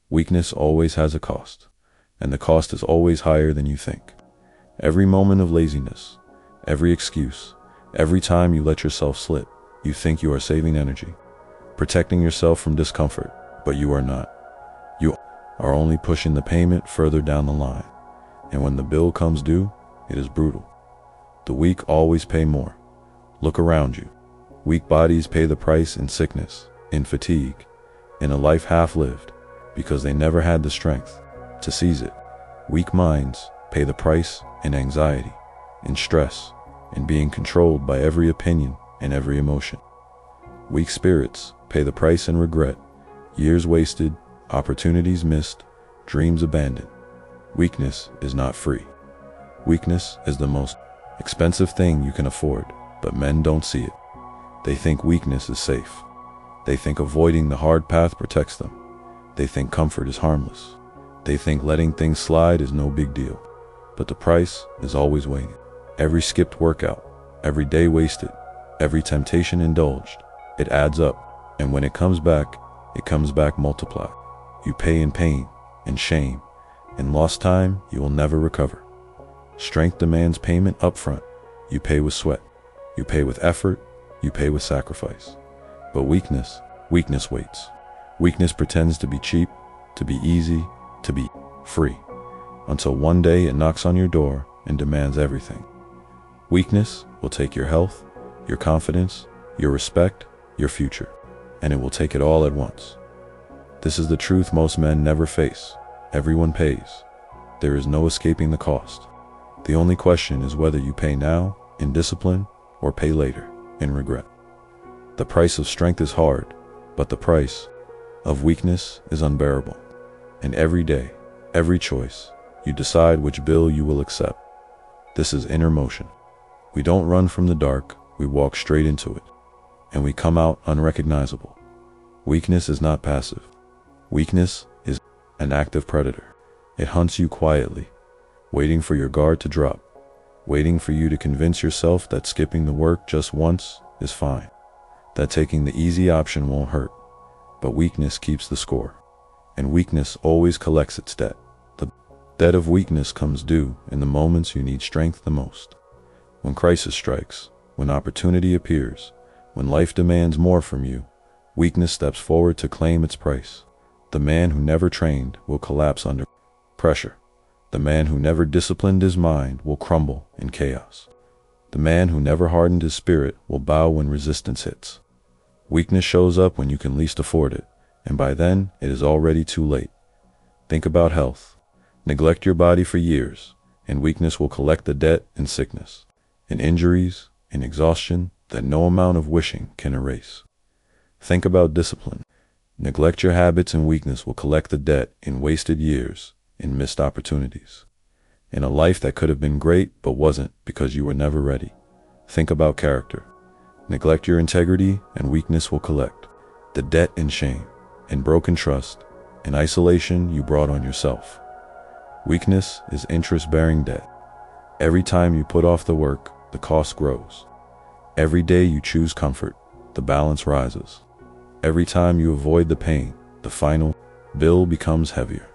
Weakness always has a cost, and the cost is always higher than you think. Every moment of laziness, every excuse, every time you let yourself slip, you think you are saving energy, protecting yourself from discomfort, but you are not. You are only pushing the payment further down the line, and when the bill comes due, it is brutal. The weak always pay more. Look around you. Weak bodies pay the price in sickness, in fatigue, in a life half-lived, because they never had the strength to seize it. Weak minds pay the price in anxiety, in stress, in being controlled by every opinion and every emotion. Weak spirits pay the price in regret, years wasted, opportunities missed, dreams abandoned. Weakness is not free. Weakness is the most expensive thing you can afford, but men don't see it. They think weakness is safe. They think avoiding the hard path protects them. They think comfort is harmless. They think letting things slide is no big deal. But the price is always waiting. Every skipped workout, every day wasted, every temptation indulged, it adds up, and when it comes back multiplied. You pay in pain, in shame, in lost time you will never recover. Strength demands payment up front. You pay with sweat. You pay with effort. You pay with sacrifice. But weakness waits. Weakness pretends to be cheap, to be easy, to be free, until one day it knocks on your door and demands everything. Weakness will take your health, your confidence, your respect, your future, and it will take it all at once. This is the truth most men never face. Everyone pays. There is no escaping the cost. The only question is whether you pay now, in discipline, or pay later, in regret. The price of strength is hard, but the price of weakness is unbearable. And every day, every choice, you decide which bill you will accept. This is inner motion. We don't run from the dark, we walk straight into it, and we come out unrecognizable. Weakness is not passive. Weakness is an active predator. It hunts you quietly, waiting for your guard to drop, waiting for you to convince yourself that skipping the work just once is fine, that taking the easy option won't hurt. But weakness keeps the score, and weakness always collects its debt. The debt of weakness comes due in the moments you need strength the most. When crisis strikes, when opportunity appears, when life demands more from you, weakness steps forward to claim its price. The man who never trained will collapse under pressure. The man who never disciplined his mind will crumble in chaos. The man who never hardened his spirit will bow when resistance hits. Weakness shows up when you can least afford it, and by then it is already too late. Think about health. Neglect your body for years, and weakness will collect the debt in sickness, in injuries, in exhaustion that no amount of wishing can erase. Think about discipline. Neglect your habits and weakness will collect the debt in wasted years, in missed opportunities, in a life that could have been great but wasn't because you were never ready. Think about character. Neglect your integrity and weakness will collect the debt in shame, in broken trust, in isolation you brought on yourself. Weakness is interest-bearing debt. Every time you put off the work, the cost grows. Every day you choose comfort, the balance rises. Every time you avoid the pain, the final bill becomes heavier.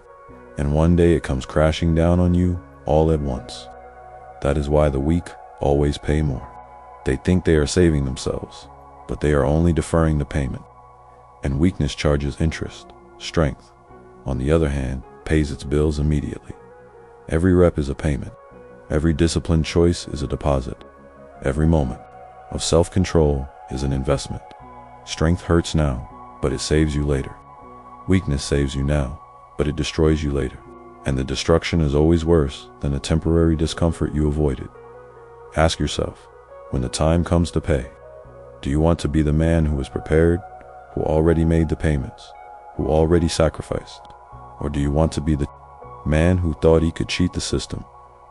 And one day it comes crashing down on you all at once. That is why the weak always pay more. They think they are saving themselves, but they are only deferring the payment. And weakness charges interest. Strength, on the other hand, pays its bills immediately. Every rep is a payment. Every disciplined choice is a deposit. Every moment of self-control is an investment. Strength hurts now, but it saves you later. Weakness saves you now, but it destroys you later. And the destruction is always worse than the temporary discomfort you avoided. Ask yourself, when the time comes to pay, do you want to be the man who is prepared, who already made the payments, who already sacrificed? Or do you want to be the man who thought he could cheat the system,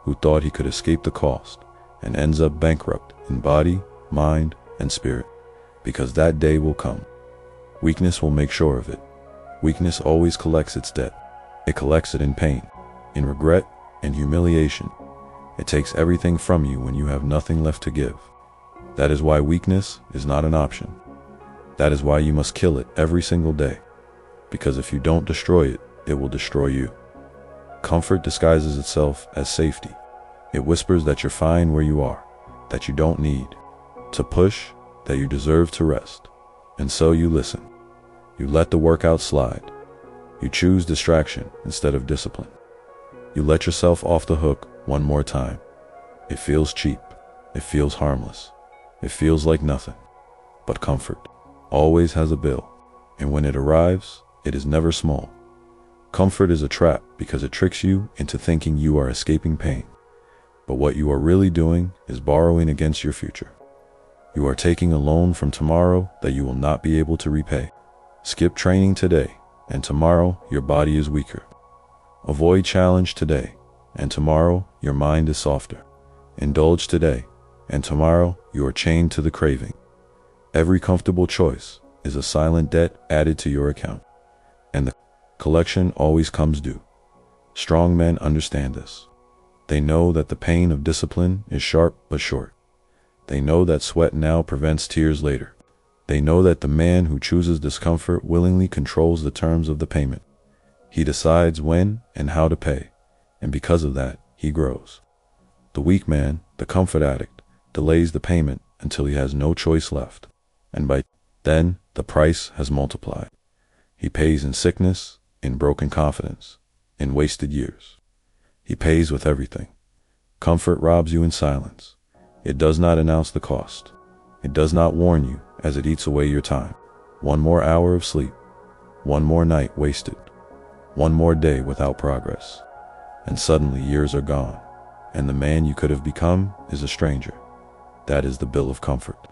who thought he could escape the cost, and ends up bankrupt in body, mind, and spirit? Because that day will come. Weakness will make sure of it. Weakness always collects its debt. It collects it in pain, in regret, and humiliation. It takes everything from you when you have nothing left to give. That is why weakness is not an option. That is why you must kill it every single day. Because if you don't destroy it, it will destroy you. Comfort disguises itself as safety. It whispers that you're fine where you are, that you don't need to push, that you deserve to rest. And so you listen. You let the workout slide. You choose distraction instead of discipline. You let yourself off the hook one more time. It feels cheap. It feels harmless. It feels like nothing. But comfort always has a bill. And when it arrives, it is never small. Comfort is a trap because it tricks you into thinking you are escaping pain. But what you are really doing is borrowing against your future. You are taking a loan from tomorrow that you will not be able to repay. Skip training today, and tomorrow your body is weaker. Avoid challenge today, and tomorrow your mind is softer. Indulge today, and tomorrow you are chained to the craving. Every comfortable choice is a silent debt added to your account, and the collection always comes due. Strong men understand this. They know that the pain of discipline is sharp but short. They know that sweat now prevents tears later. They know that the man who chooses discomfort willingly controls the terms of the payment. He decides when and how to pay, and because of that, he grows. The weak man, the comfort addict, delays the payment until he has no choice left, and by then, the price has multiplied. He pays in sickness, in broken confidence, in wasted years. He pays with everything. Comfort robs you in silence. It does not announce the cost. It does not warn you as it eats away your time. One more hour of sleep. One more night wasted. One more day without progress. And suddenly years are gone, and the man you could have become is a stranger. That is the bill of comfort.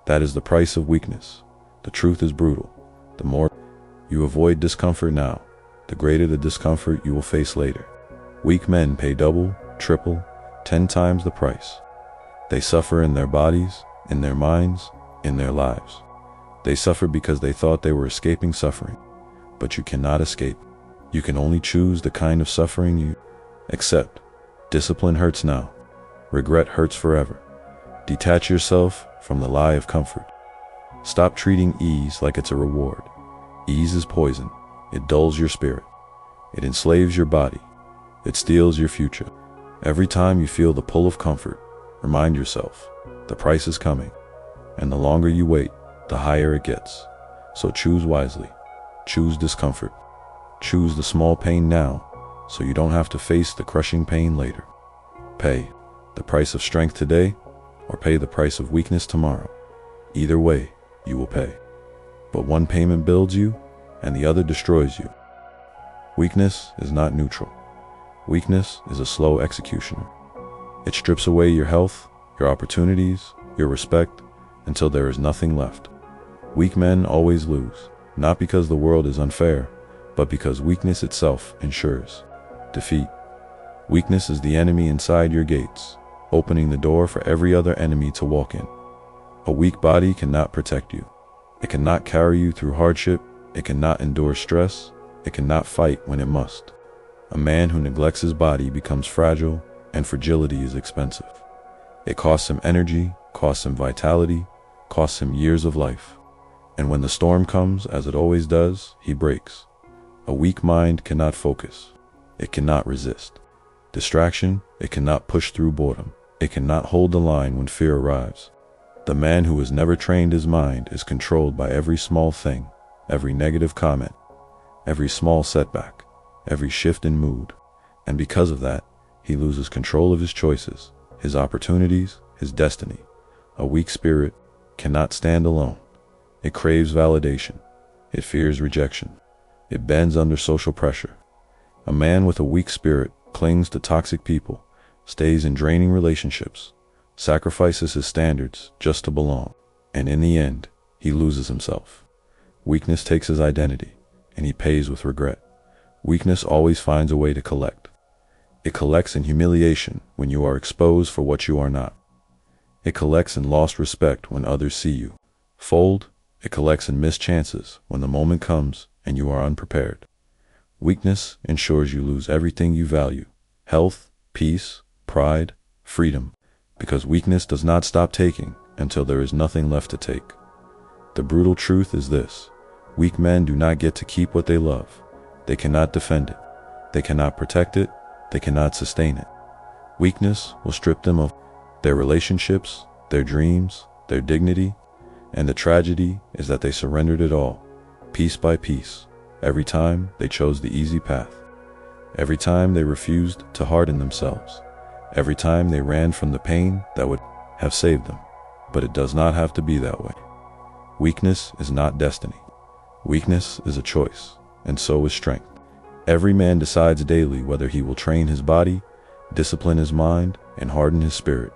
That is the price of weakness. The truth is brutal. The more you avoid discomfort now, the greater the discomfort you will face later. Weak men pay double, triple, 10 times the price. They suffer in their bodies, in their minds, in their lives. They suffer because they thought they were escaping suffering. But you cannot escape. You can only choose the kind of suffering you accept. Discipline hurts now. Regret hurts forever. Detach yourself from the lie of comfort. Stop treating ease like it's a reward. Ease is poison. It dulls your spirit. It enslaves your body. It steals your future. Every time you feel the pull of comfort, remind yourself, the price is coming. And the longer you wait, the higher it gets. So choose wisely. Choose discomfort. Choose the small pain now, so you don't have to face the crushing pain later. Pay the price of strength today, or pay the price of weakness tomorrow. Either way, you will pay. But one payment builds you, and the other destroys you. Weakness is not neutral. Weakness is a slow executioner. It strips away your health, your opportunities, your respect, until there is nothing left. Weak men always lose, not because the world is unfair, but because weakness itself ensures defeat. Weakness is the enemy inside your gates, opening the door for every other enemy to walk in. A weak body cannot protect you. It cannot carry you through hardship. It cannot endure stress. It cannot fight when it must. A man who neglects his body becomes fragile, and fragility is expensive. It costs him energy, costs him vitality, costs him years of life. And when the storm comes, as it always does, he breaks. A weak mind cannot focus. It cannot resist distraction. It cannot push through boredom. It cannot hold the line when fear arrives. The man who has never trained his mind is controlled by every small thing, every negative comment, every small setback, every shift in mood. And because of that, he loses control of his choices, his opportunities, his destiny. A weak spirit cannot stand alone. It craves validation. It fears rejection. It bends under social pressure. A man with a weak spirit clings to toxic people, stays in draining relationships, sacrifices his standards just to belong, and in the end, he loses himself. Weakness takes his identity, and he pays with regret. Weakness always finds a way to collect. It collects in humiliation when you are exposed for what you are not. It collects in lost respect when others see you fold. It collects in missed chances when the moment comes and you are unprepared. Weakness ensures you lose everything you value: health, peace, pride, freedom, because weakness does not stop taking until there is nothing left to take. The brutal truth is this: weak men do not get to keep what they love. They cannot defend it. They cannot protect it. They cannot sustain it. Weakness will strip them of their relationships, their dreams, their dignity, and the tragedy is that they surrendered it all, piece by piece, every time they chose the easy path, every time they refused to harden themselves, every time they ran from the pain that would have saved them. But it does not have to be that way. Weakness is not destiny. Weakness is a choice, and so is strength. Every man decides daily whether he will train his body, discipline his mind, and harden his spirit,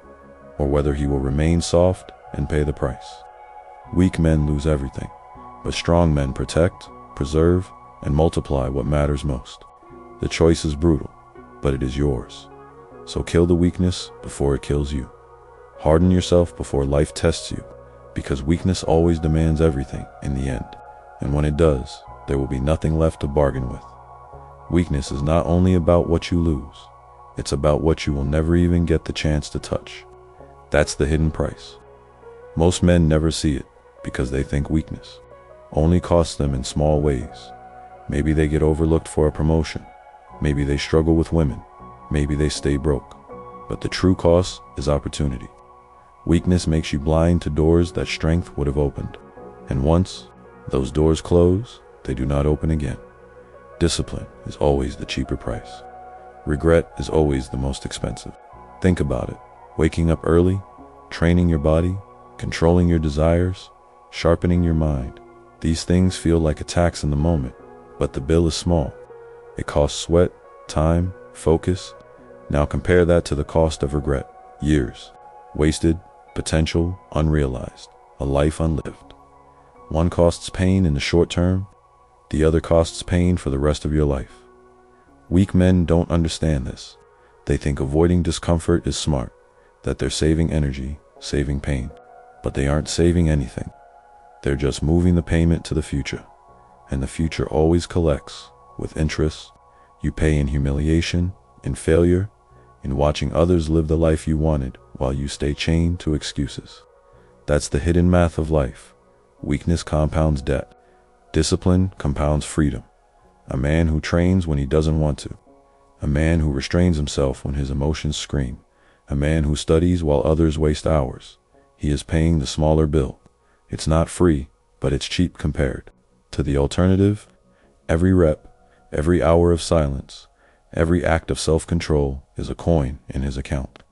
or whether he will remain soft and pay the price. Weak men lose everything, but strong men protect, preserve, and multiply what matters most. The choice is brutal, but it is yours. So kill the weakness before it kills you. Harden yourself before life tests you, because weakness always demands everything in the end, and when it does, there will be nothing left to bargain with. Weakness is not only about what you lose, it's about what you will never even get the chance to touch. That's the hidden price. Most men never see it because they think weakness only costs them in small ways. Maybe they get overlooked for a promotion. Maybe they struggle with women. Maybe they stay broke. But the true cost is opportunity. Weakness makes you blind to doors that strength would have opened. And once those doors close, they do not open again. Discipline is always the cheaper price. Regret is always the most expensive. Think about it. Waking up early, training your body, controlling your desires, sharpening your mind. These things feel like a tax in the moment, but the bill is small. It costs sweat, time, focus. Now compare that to the cost of regret. Years wasted, potential unrealized, a life unlived. One costs pain in the short term, the other costs pain for the rest of your life. Weak men don't understand this. They think avoiding discomfort is smart, that they're saving energy, saving pain. But they aren't saving anything. They're just moving the payment to the future. And the future always collects, with interest. You pay in humiliation, in failure, in watching others live the life you wanted while you stay chained to excuses. That's the hidden math of life. Weakness compounds debt. Discipline compounds freedom. A man who trains when he doesn't want to. A man who restrains himself when his emotions scream. A man who studies while others waste hours. He is paying the smaller bill. It's not free, but it's cheap compared to the alternative. Every rep, every hour of silence, every act of self-control is a coin in his account.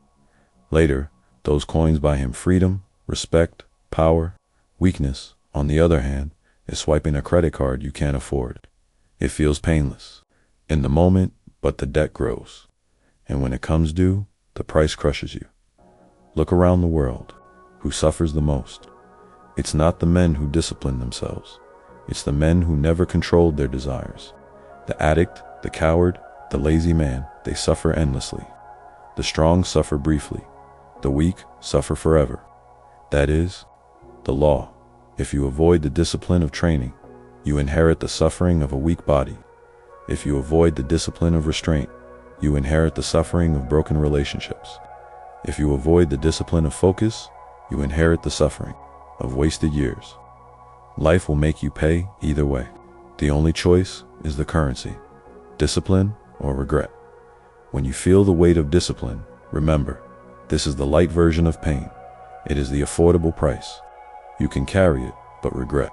Later, those coins buy him freedom, respect, power. Weakness, on the other hand, is swiping a credit card you can't afford. It feels painless in the moment, but the debt grows. And when it comes due, the price crushes you. Look around the world. Who suffers the most? It's not the men who discipline themselves. It's the men who never controlled their desires. The addict, the coward, the lazy man, they suffer endlessly. The strong suffer briefly. The weak suffer forever. That is, the law. If you avoid the discipline of training, you inherit the suffering of a weak body. If you avoid the discipline of restraint, you inherit the suffering of broken relationships. If you avoid the discipline of focus, you inherit the suffering of wasted years. Life will make you pay either way. The only choice is the currency, discipline or regret. When you feel the weight of discipline, remember, this is the light version of pain. It is the affordable price. You can carry it, but regret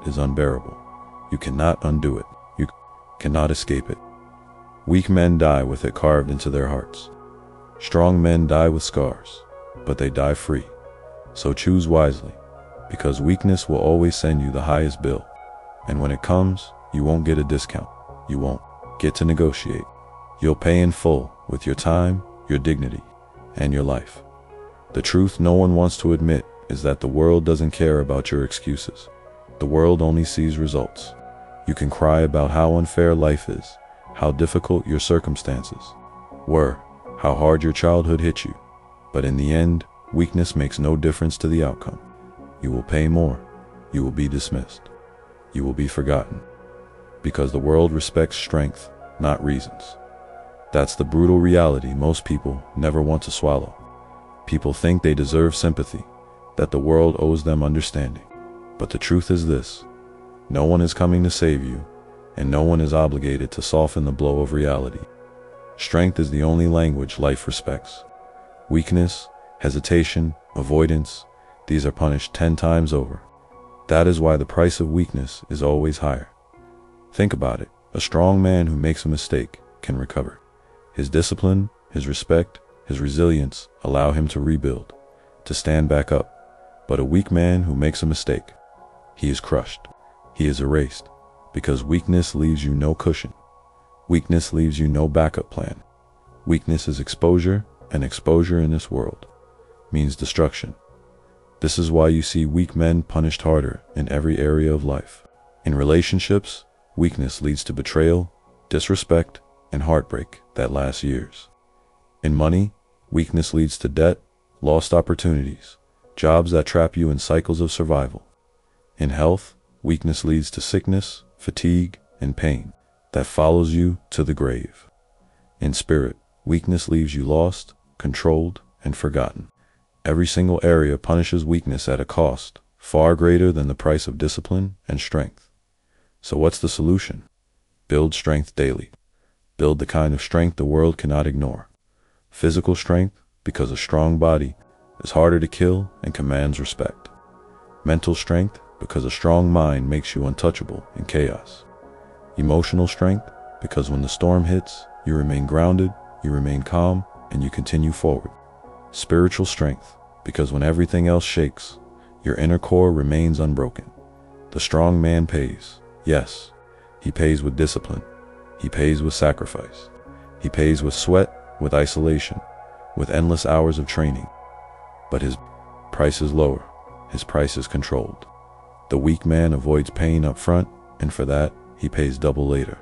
is unbearable. You cannot undo it. You cannot escape it. Weak men die with it carved into their hearts. Strong men die with scars, but they die free. So choose wisely, because weakness will always send you the highest bill. And when it comes, you won't get a discount. You won't get to negotiate. You'll pay in full with your time, your dignity, and your life. The truth no one wants to admit is that the world doesn't care about your excuses. The world only sees results. You can cry about how unfair life is, how difficult your circumstances were, how hard your childhood hit you. But in the end, weakness makes no difference to the outcome. You will pay more. You will be dismissed. You will be forgotten. Because the world respects strength, not reasons. That's the brutal reality most people never want to swallow. People think they deserve sympathy, that the world owes them understanding. But the truth is this: no one is coming to save you. and no one is obligated to soften the blow of reality. Strength is the only language life respects. Weakness, hesitation, avoidance, these are punished 10 times over. That is why the price of weakness is always higher. Think about it. A strong man who makes a mistake can recover. His discipline, his respect, his resilience allow him to rebuild, to stand back up. But a weak man who makes a mistake, he is crushed. He is erased, because weakness leaves you no cushion. Weakness leaves you no backup plan. Weakness is exposure, and exposure in this world means destruction. This is why you see weak men punished harder in every area of life. In relationships, weakness leads to betrayal, disrespect, and heartbreak that lasts years. In money, weakness leads to debt, lost opportunities, jobs that trap you in cycles of survival. In health, weakness leads to sickness, fatigue, and pain that follows you to the grave. In spirit, weakness leaves you lost, controlled, and forgotten. Every single area punishes weakness at a cost far greater than the price of discipline and strength. So what's the solution? Build strength daily. Build the kind of strength the world cannot ignore. Physical strength, because a strong body is harder to kill and commands respect. Mental strength, because a strong mind makes you untouchable in chaos. Emotional strength, because when the storm hits, you remain grounded, you remain calm, and you continue forward. Spiritual strength, because when everything else shakes, your inner core remains unbroken. The strong man pays. Yes, he pays with discipline. He pays with sacrifice. He pays with sweat, with isolation, with endless hours of training. But his price is lower. His price is controlled. The weak man avoids pain up front, and for that, he pays double later.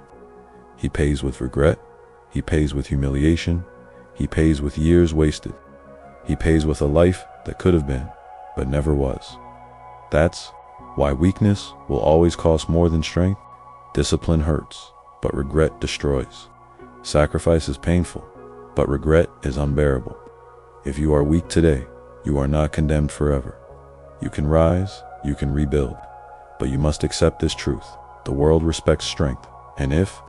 He pays with regret. He pays with humiliation. He pays with years wasted. He pays with a life that could have been, but never was. That's why weakness will always cost more than strength. Discipline hurts, but regret destroys. Sacrifice is painful, but regret is unbearable. If you are weak today, you are not condemned forever. You can rise, you can rebuild, but you must accept this truth. The world respects strength, and if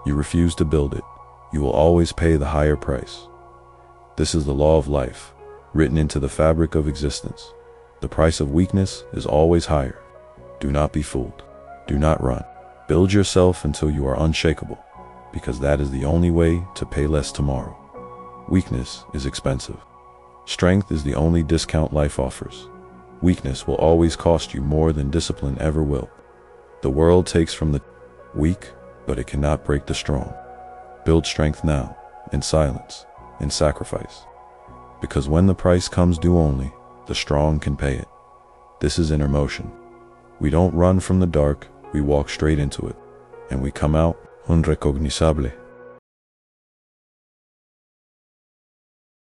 you refuse to build it, you will always pay the higher price. This is the law of life, written into the fabric of existence. The price of weakness is always higher. Do not be fooled. Do not run. Build yourself until you are unshakable, because that is the only way to pay less tomorrow. Weakness is expensive. Strength is the only discount life offers. Weakness will always cost you more than discipline ever will. The world takes from the weak, but it cannot break the strong. Build strength now, in silence, in sacrifice. Because when the price comes due only, the strong can pay it. This is inner motion. We don't run from the dark, we walk straight into it, and we come out unrecognizable.